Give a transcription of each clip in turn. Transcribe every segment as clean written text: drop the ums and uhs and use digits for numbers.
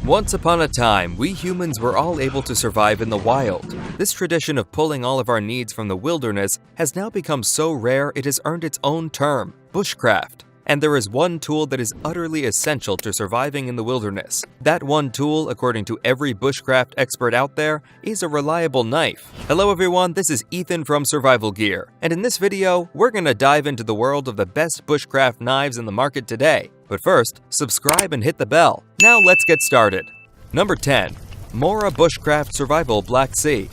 Once upon a time, we humans were all able to survive in the wild. This tradition of pulling all of our needs from the wilderness has now become so rare it has earned its own term, bushcraft. And there is one tool that is utterly essential to surviving in the wilderness. That one tool, according to every bushcraft expert out there, is a reliable knife. Hello everyone, this is Ethan from Survival Gear, and in this video, we're gonna dive into the world of the best bushcraft knives in the market today. But first, subscribe and hit the bell. Now let's get started. Number 10. MORA Bushcraft Survival Black Sea.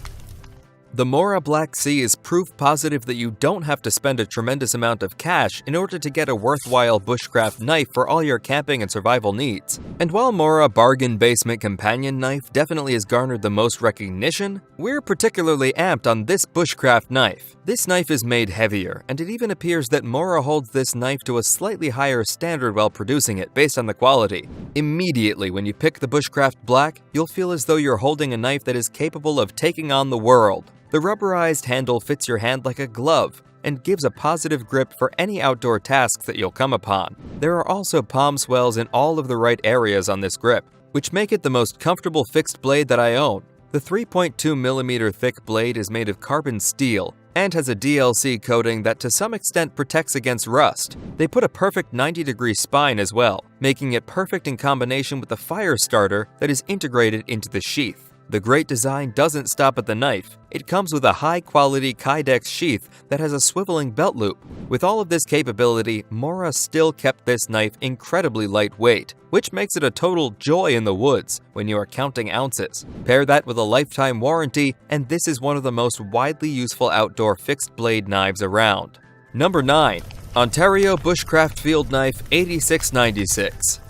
The MORA Black Sea is proof positive that you don't have to spend a tremendous amount of cash in order to get a worthwhile bushcraft knife for all your camping and survival needs. And while MORA Bargain Basement Companion Knife definitely has garnered the most recognition, we're particularly amped on this bushcraft knife. This knife is made heavier, and it even appears that MORA holds this knife to a slightly higher standard while producing it based on the quality. Immediately when you pick the Bushcraft Black, you'll feel as though you're holding a knife that is capable of taking on the world. The rubberized handle fits your hand like a glove and gives a positive grip for any outdoor tasks that you'll come upon. There are also palm swells in all of the right areas on this grip, which make it the most comfortable fixed blade that I own. The 3.2mm thick blade is made of carbon steel and has a DLC coating that to some extent protects against rust. They put a perfect 90-degree spine as well, making it perfect in combination with the fire starter that is integrated into the sheath. The great design doesn't stop at the knife. It comes with a high-quality Kydex sheath that has a swiveling belt loop. With all of this capability, MORA still kept this knife incredibly lightweight, which makes it a total joy in the woods when you are counting ounces. Pair that with a lifetime warranty, and this is one of the most widely useful outdoor fixed blade knives around. Number 9. Ontario Bushcraft Field Knife 8696.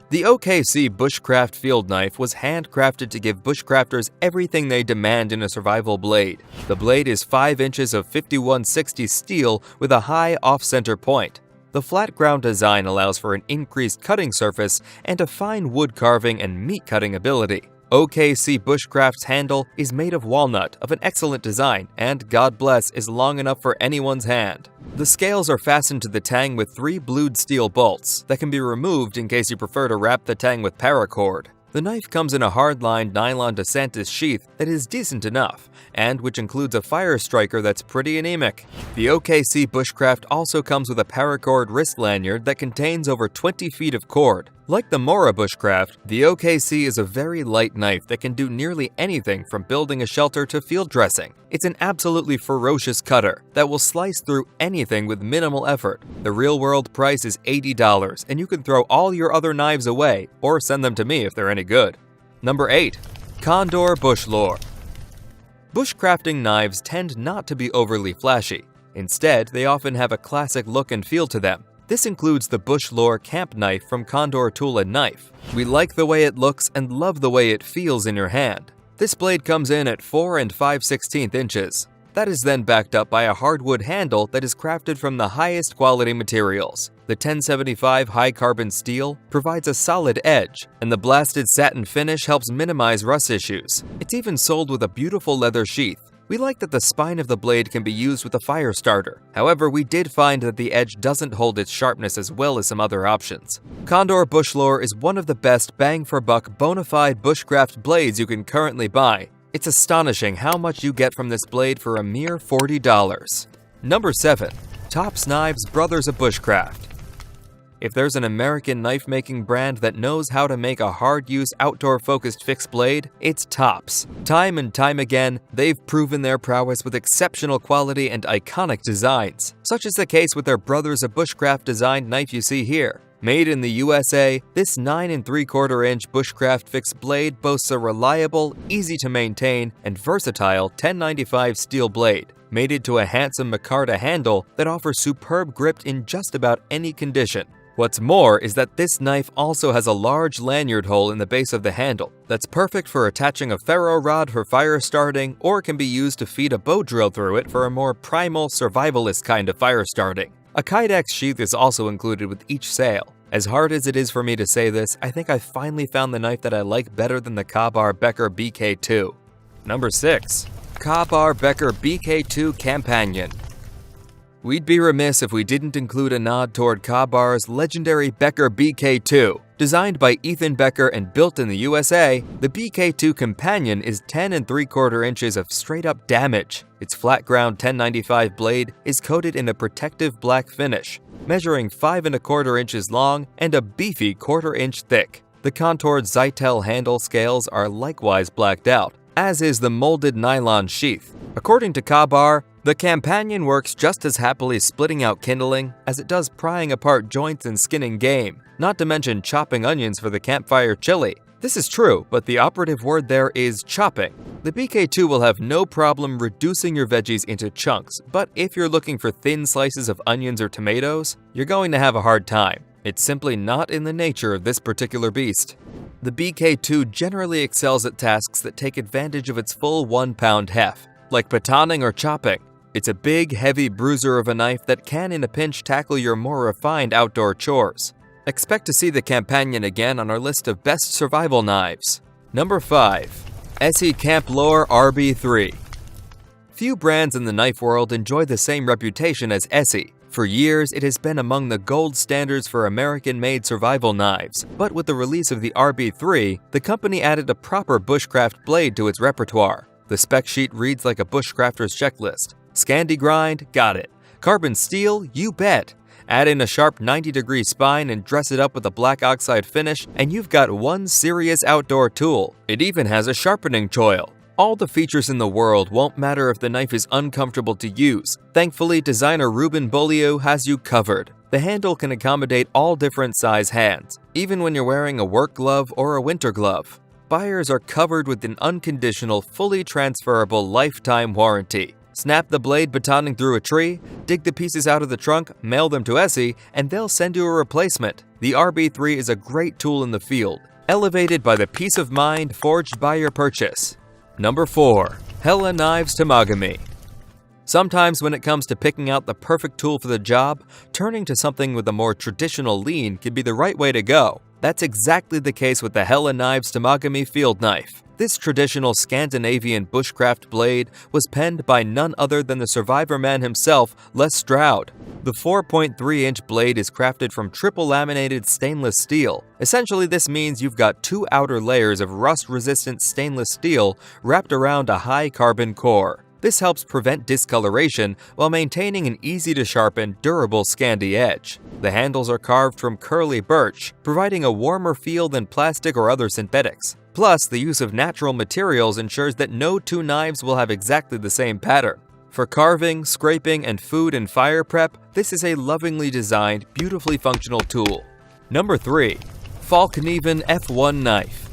The OKC Bushcraft Field Knife was handcrafted to give bushcrafters everything they demand in a survival blade. The blade is 5 inches of 5160 steel with a high off-center point. The flat ground design allows for an increased cutting surface and a fine wood carving and meat cutting ability. OKC Bushcraft's handle is made of walnut of an excellent design and, God bless, is long enough for anyone's hand. The scales are fastened to the tang with 3 blued steel bolts that can be removed in case you prefer to wrap the tang with paracord. The knife comes in a hard-lined nylon DeSantis sheath that is decent enough, and which includes a fire striker that's pretty anemic. The OKC Bushcraft also comes with a paracord wrist lanyard that contains over 20 feet of cord. Like the MORA Bushcraft, the OKC is a very light knife that can do nearly anything from building a shelter to field dressing. It's an absolutely ferocious cutter that will slice through anything with minimal effort. The real-world price is $80, and you can throw all your other knives away or send them to me if they're any good. Number 8. CONDOR BUSHLORE. Bushcrafting knives tend not to be overly flashy. Instead, they often have a classic look and feel to them. This includes the BUSHLORE camp knife from CONDOR Tool & Knife. We like the way it looks and love the way it feels in your hand. This blade comes in at 4 5/16 inches. That is then backed up by a hardwood handle that is crafted from the highest quality materials. The 1075 high carbon steel provides a solid edge, and the blasted satin finish helps minimize rust issues. It's even sold with a beautiful leather sheath. We like that the spine of the blade can be used with a fire starter. However, we did find that the edge doesn't hold its sharpness as well as some other options. CONDOR BUSHLORE is one of the best bang-for-buck bona fide bushcraft blades you can currently buy. It's astonishing how much you get from this blade for a mere $40. Number 7. Tops Knives Brothers of Bushcraft. If there's an American knife-making brand that knows how to make a hard-use, outdoor-focused fixed blade, it's Tops. Time and time again, they've proven their prowess with exceptional quality and iconic designs. Such is the case with their Brothers of Bushcraft designed knife you see here. Made in the USA, this 9 3/4 inch bushcraft fixed blade boasts a reliable, easy to maintain, and versatile 1095 steel blade, mated to a handsome micarta handle that offers superb grip in just about any condition. What's more is that this knife also has a large lanyard hole in the base of the handle that's perfect for attaching a ferro rod for fire starting, or can be used to feed a bow drill through it for a more primal, survivalist kind of fire starting. A Kydex sheath is also included with each sale. As hard as it is for me to say this, I think I finally found the knife that I like better than the BECKER BK2. Number 6. BECKER BK2 CAMPANION. We'd be remiss if we didn't include a nod toward KA-BAR's legendary BECKER BK2. Designed by Ethan Becker and built in the USA, the BK2 Companion is 10 3/4 inches of straight-up damage. Its flat-ground 1095 blade is coated in a protective black finish, measuring 5 1/4 inches long and a beefy 1/4 inch thick. The contoured Zytel handle scales are likewise blacked out, as is the molded nylon sheath. According to Kabar, the Companion works just as happily splitting out kindling as it does prying apart joints and skinning game, not to mention chopping onions for the campfire chili. This is true, but the operative word there is chopping. The BK2 will have no problem reducing your veggies into chunks, but if you're looking for thin slices of onions or tomatoes, you're going to have a hard time. It's simply not in the nature of this particular beast. The BK2 generally excels at tasks that take advantage of its full 1-pound heft, like batoning or chopping. It's a big, heavy bruiser of a knife that can in a pinch tackle your more refined outdoor chores. Expect to see the Companion again on our list of best survival knives. Number 5. ESEE CAMPLORE RB3. Few brands in the knife world enjoy the same reputation as ESEE. For years, it has been among the gold standards for American-made survival knives, but with the release of the RB3, the company added a proper bushcraft blade to its repertoire. The spec sheet reads like a bushcrafter's checklist. Scandi grind? Got it. Carbon steel? You bet. Add in a sharp 90-degree spine and dress it up with a black oxide finish, and you've got one serious outdoor tool. It even has a sharpening choil. All the features in the world won't matter if the knife is uncomfortable to use. Thankfully, designer Ruben Bolio has you covered. The handle can accommodate all different size hands, even when you're wearing a work glove or a winter glove. Buyers are covered with an unconditional, fully transferable lifetime warranty. Snap the blade batoning through a tree, dig the pieces out of the trunk, mail them to ESEE, and they'll send you a replacement. The RB3 is a great tool in the field, elevated by the peace of mind forged by your purchase. Number 4. HELLE Knives TEMAGAMI. Sometimes when it comes to picking out the perfect tool for the job, turning to something with a more traditional lean can be the right way to go. That's exactly the case with the HELLE Knives TEMAGAMI field knife. This traditional Scandinavian bushcraft blade was penned by none other than the survivor man himself, Les Stroud. The 4.3-inch blade is crafted from triple laminated stainless steel. Essentially, this means you've got 2 outer layers of rust-resistant stainless steel wrapped around a high-carbon core. This helps prevent discoloration while maintaining an easy-to-sharpen, durable Scandi edge. The handles are carved from curly birch, providing a warmer feel than plastic or other synthetics. Plus, the use of natural materials ensures that no 2 knives will have exactly the same pattern. For carving, scraping, and food and fire prep, this is a lovingly designed, beautifully functional tool. Number 3. FALLKNIVEN F1 Knife.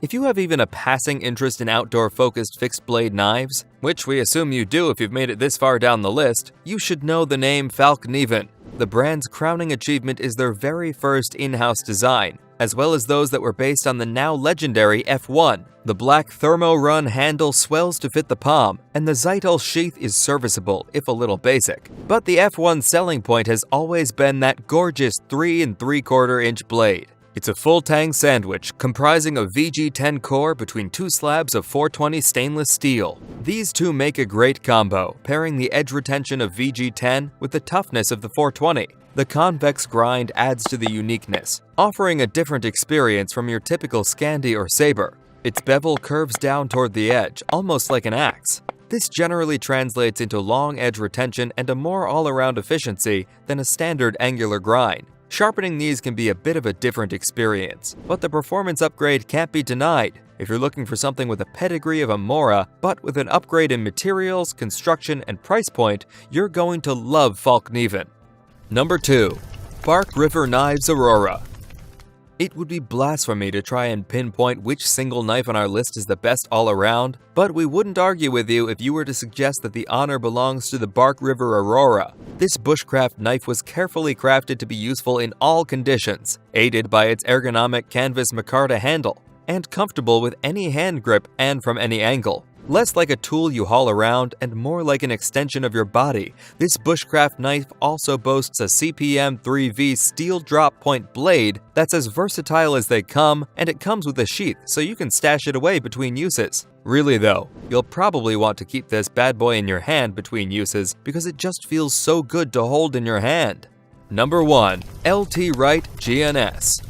If you have even a passing interest in outdoor-focused fixed-blade knives, which we assume you do if you've made it this far down the list, you should know the name FALLKNIVEN. The brand's crowning achievement is their very first in-house design, as well as those that were based on the now legendary F1. The black thermo-run handle swells to fit the palm, and the Zytel sheath is serviceable, if a little basic. But the F1's selling point has always been that gorgeous 3 3/4 inch blade. It's a full tang sandwich comprising a VG10 core between 2 slabs of 420 stainless steel. These two make a great combo, pairing the edge retention of VG10 with the toughness of the 420. The convex grind adds to the uniqueness, offering a different experience from your typical Scandi or saber. Its bevel curves down toward the edge, almost like an axe. This generally translates into long edge retention and a more all-around efficiency than a standard angular grind. Sharpening these can be a bit of a different experience, but the performance upgrade can't be denied. If you're looking for something with a pedigree of a MORA, but with an upgrade in materials, construction, and price point, you're going to love FALLKNIVEN. Number 2. Bark River Knives AURORA. It would be blasphemy to try and pinpoint which single knife on our list is the best all around, but we wouldn't argue with you if you were to suggest that the honor belongs to the Bark River AURORA. This bushcraft knife was carefully crafted to be useful in all conditions, aided by its ergonomic canvas micarta handle, and comfortable with any hand grip and from any angle. Less like a tool you haul around and more like an extension of your body, this bushcraft knife also boasts a CPM 3V steel drop point blade that's as versatile as they come, and it comes with a sheath so you can stash it away between uses. Really though, you'll probably want to keep this bad boy in your hand between uses because it just feels so good to hold in your hand. Number 1. LT WRIGHT GNS.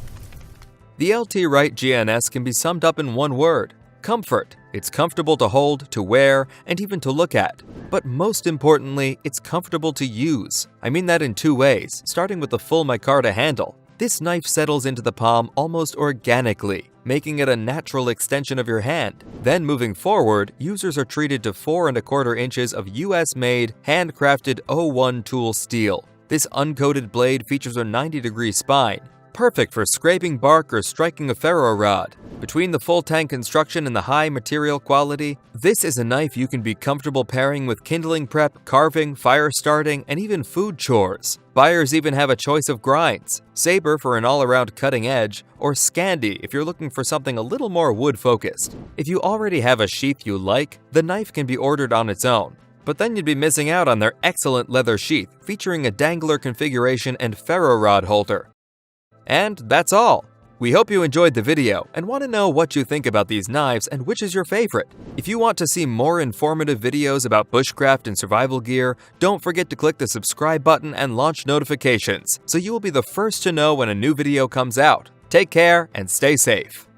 The LT WRIGHT GNS can be summed up in one word: comfort. It's comfortable to hold, to wear, and even to look at. But most importantly, it's comfortable to use. I mean that in two ways, starting with the full micarta handle. This knife settles into the palm almost organically, making it a natural extension of your hand. Then moving forward, users are treated to 4 1/4 inches of US-made, handcrafted 01 tool steel. This uncoated blade features a 90-degree spine, perfect for scraping bark or striking a ferro rod. Between the full tank construction and the high material quality, this is a knife you can be comfortable pairing with kindling prep, carving, fire starting, and even food chores. Buyers even have a choice of grinds: saber for an all-around cutting edge, or Scandi if you're looking for something a little more wood-focused. If you already have a sheath you like, the knife can be ordered on its own. But then you'd be missing out on their excellent leather sheath, featuring a dangler configuration and ferro rod holder. And that's all. We hope you enjoyed the video and want to know what you think about these knives and which is your favorite. If you want to see more informative videos about bushcraft and survival gear, don't forget to click the subscribe button and launch notifications so you will be the first to know when a new video comes out. Take care and stay safe.